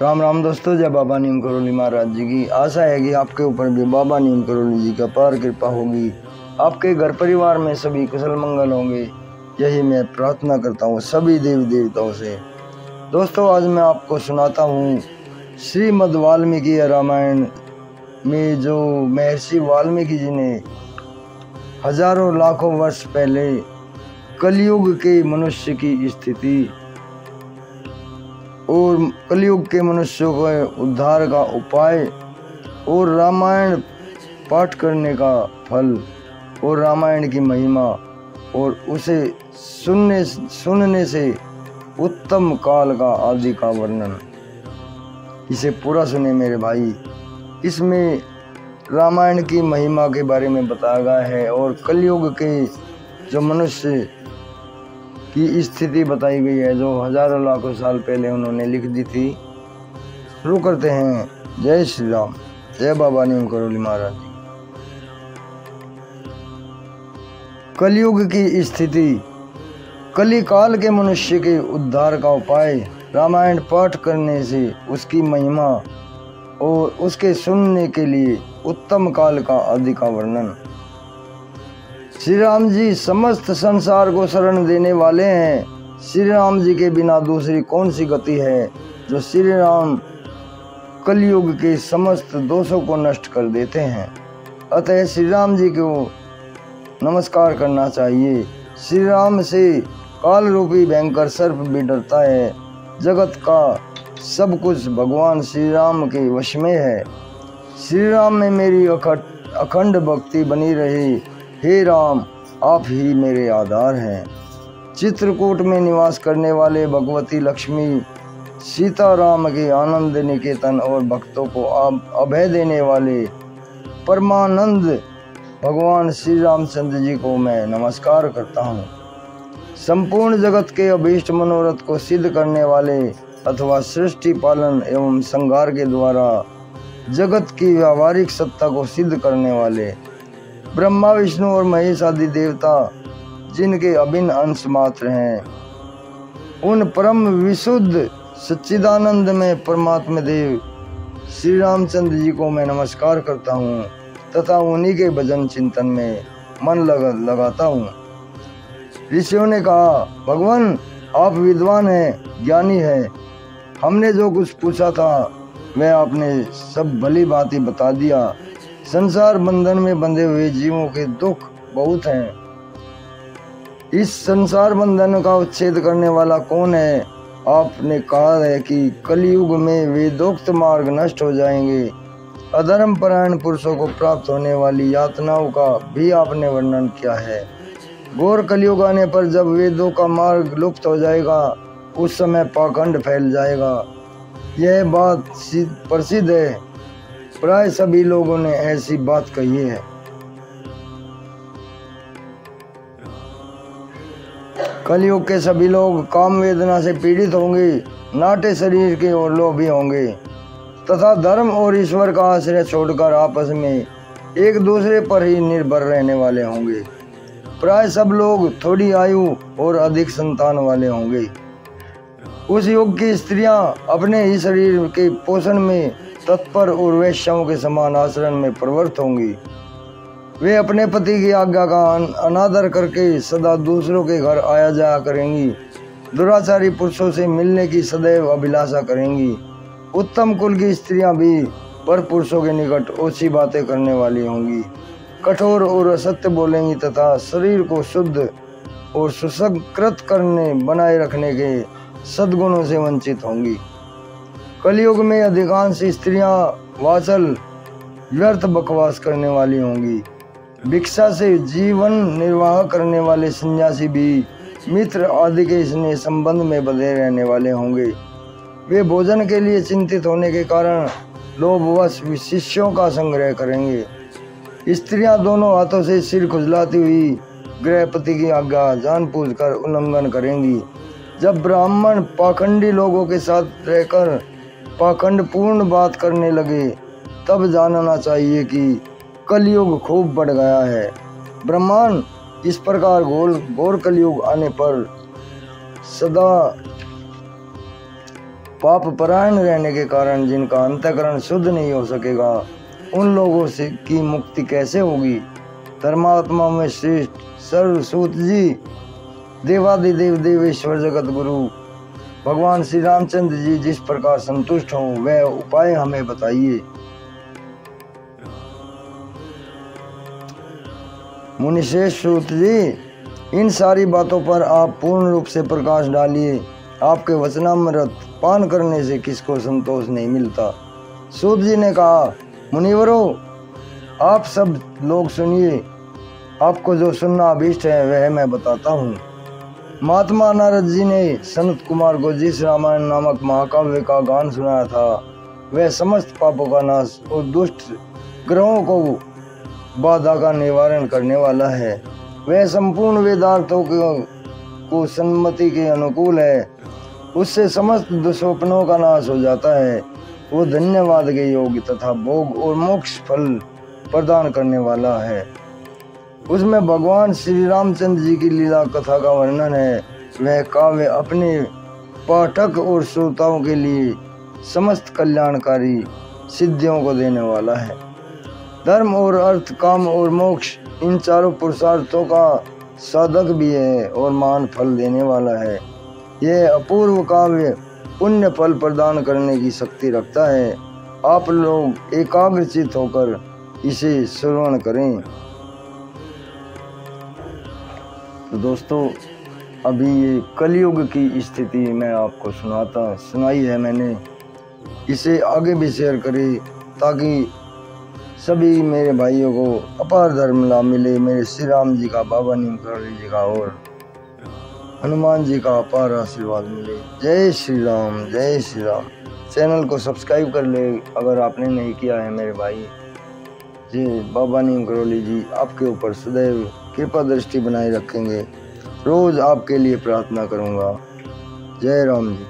राम राम दोस्तों, जय बाबा नीम करोली महाराज जी की। आशा है कि आपके ऊपर भी बाबा नीम करोली जी का अपार कृपा होगी। आपके घर परिवार में सभी कुशल मंगल होंगे, यही मैं प्रार्थना करता हूँ सभी देवी देवताओं से। दोस्तों, आज मैं आपको सुनाता हूँ श्रीमद् वाल्मीकि रामायण में जो महर्षि वाल्मीकि जी ने हजारों लाखों वर्ष पहले कलयुग के मनुष्य की स्थिति और कलयुग के मनुष्यों के उद्धार का उपाय और रामायण पाठ करने का फल और रामायण की महिमा और उसे सुनने से उत्तम काल का आदि का वर्णन, इसे पूरा सुने मेरे भाई। इसमें रामायण की महिमा के बारे में बताया गया है और कलयुग के जो मनुष्य की स्थिति बताई गई है, जो हजारों लाखों साल पहले उन्होंने लिख दी थी। शुरू करते हैं। जय श्री राम, जय बाबा नीम करोली महाराज। कलयुग की स्थिति, कली काल के मनुष्य के उद्धार का उपाय, रामायण पाठ करने से उसकी महिमा और उसके सुनने के लिए उत्तम काल का आदि का वर्णन। श्री राम जी समस्त संसार को शरण देने वाले हैं। श्री राम जी के बिना दूसरी कौन सी गति है। जो श्री राम कलयुग के समस्त दोषों को नष्ट कर देते हैं। अतः श्री राम जी को नमस्कार करना चाहिए। श्री राम से काल रूपी भयंकर सर्प भी डरता है। जगत का सब कुछ भगवान श्री राम के वश में है। श्री राम में मेरी अखंड भक्ति बनी रही। हे राम, आप ही मेरे आधार हैं। चित्रकूट में निवास करने वाले भगवती लक्ष्मी, सीताराम के आनंद निकेतन और भक्तों को अभय देने वाले परमानंद भगवान श्री रामचंद्र जी को मैं नमस्कार करता हूँ। संपूर्ण जगत के अभीष्ट मनोरथ को सिद्ध करने वाले अथवा सृष्टि पालन एवं संहार के द्वारा जगत की व्यावहारिक सत्ता को सिद्ध करने वाले ब्रह्मा विष्णु और महेश आदि देवता, जिनके अभिन्न अंश मात्र हैं, उन परम विशुद्ध सच्चिदानंद में परमात्मा देव श्री रामचंद्र जी को मैं नमस्कार करता हूँ तथा उन्हीं के भजन चिंतन में मन लगाता हूँ। ऋषियों ने कहा, भगवान आप विद्वान हैं, ज्ञानी हैं। हमने जो कुछ पूछा था वह आपने सब भली बात ही बता दिया। संसार बंधन में बंधे हुए जीवों के दुख बहुत हैं। इस संसार बंधन का उच्छेद करने वाला कौन है। आपने कहा है कि कलयुग में वेदोक्त मार्ग नष्ट हो जाएंगे। अधर्म परायण पुरुषों को प्राप्त होने वाली यातनाओं का भी आपने वर्णन किया है। घोर कलयुग आने पर जब वेदों का मार्ग लुप्त हो जाएगा, उस समय पाखंड फैल जाएगा। यह बात प्रसिद्ध है। प्राय सभी लोगों ने ऐसी बात कही है। कलयुग के सभी लोग काम वेदना से पीड़ित होंगे, नाटे शरीर के और लोभी होंगे तथा धर्म और ईश्वर का आश्रय छोड़कर आपस में एक दूसरे पर ही निर्भर रहने वाले होंगे। प्राय सब लोग थोड़ी आयु और अधिक संतान वाले होंगे। उस युग की स्त्रियां अपने ही शरीर के पोषण में तत्पर और वेश्याओं के समान आचरण में प्रवृत्त होंगी। वे अपने पति की आज्ञा का अनादर करके सदा दूसरों के घर आया जाया करेंगी। दुराचारी पुरुषों से मिलने की सदैव अभिलाषा करेंगी। उत्तम कुल की स्त्रियां भी पर पुरुषों के निकट ओछी बातें करने वाली होंगी। कठोर और असत्य बोलेंगी तथा शरीर को शुद्ध और सुसंकृत करने बनाए रखने के सद्गुणों से वंचित होंगी। कलयुग में अधिकांश स्त्रियां वाचल व्यर्थ बकवास करने वाली होंगी। भिक्षा से जीवन निर्वाह करने वाले सन्यासी भी मित्र आदि के स्नेह संबंध में बंधे रहने वाले होंगे। वे भोजन के लिए चिंतित होने के कारण लोभवश शिष्यों का संग्रह करेंगे। स्त्रियां दोनों हाथों से सिर खुजलाती हुई गृहपति की आज्ञा जानबूझकर उल्लंघन करेंगी। जब ब्राह्मण पाखंडी लोगों के साथ रहकर पाखंड पूर्ण बात करने लगे, तब जानना चाहिए कि कलयुग खूब बढ़ गया है। ब्रह्मांड इस प्रकार घोर कलयुग आने पर सदा पाप परायण रहने के कारण जिनका अंतःकरण शुद्ध नहीं हो सकेगा, उन लोगों से की मुक्ति कैसे होगी। धर्मात्मा में श्रेष्ठ सर्वसूत जी, देवादिदेव देवेश्वर जगत गुरु भगवान श्री रामचंद्र जी जिस प्रकार संतुष्ट हों वह उपाय हमें बताइए। मुनिश्रेष्ठ सूत जी, इन सारी बातों पर आप पूर्ण रूप से प्रकाश डालिए। आपके वचनामृत पान करने से किसको संतोष नहीं मिलता। सूत जी ने कहा, मुनिवरों, आप सब लोग सुनिए, आपको जो सुनना अभीष्ट है वह मैं बताता हूँ। महात्मा नारद जी ने सनत कुमार को जिस रामायण नामक महाकाव्य का गान सुनाया था, वह समस्त पापों का नाश और दुष्ट ग्रहों को बाधा का निवारण करने वाला है। वह संपूर्ण वेदार्थों को सम्मति के अनुकूल है। उससे समस्त दुष्स्वप्नों का नाश हो जाता है। वो धन्यवाद के योग्य तथा भोग और मोक्ष फल प्रदान करने वाला है। उसमें भगवान श्री रामचंद्र जी की लीला कथा का वर्णन है। वह काव्य अपने पाठक और श्रोताओं के लिए समस्त कल्याणकारी सिद्धियों को देने वाला है। धर्म और अर्थ, काम और मोक्ष, इन चारों पुरुषार्थों का साधक भी है और महान फल देने वाला है। यह अपूर्व काव्य पुण्य फल प्रदान करने की शक्ति रखता है। आप लोग एकाग्रचित होकर इसे श्रवण करें। तो दोस्तों, अभी ये कलयुग की स्थिति मैं आपको सुनाई है मैंने। इसे आगे भी शेयर करें ताकि सभी मेरे भाइयों को अपार धर्म लाभ मिले। मेरे श्री राम जी का, बाबा नीम करोली जी का और हनुमान जी का अपार आशीर्वाद मिले। जय श्री राम, जय श्री राम। चैनल को सब्सक्राइब कर ले अगर आपने नहीं किया है मेरे भाई। जी, बाबा नीम करोली जी आपके ऊपर सदैव कृपा दृष्टि बनाए रखेंगे। रोज आपके लिए प्रार्थना करूँगा। जय राम जी।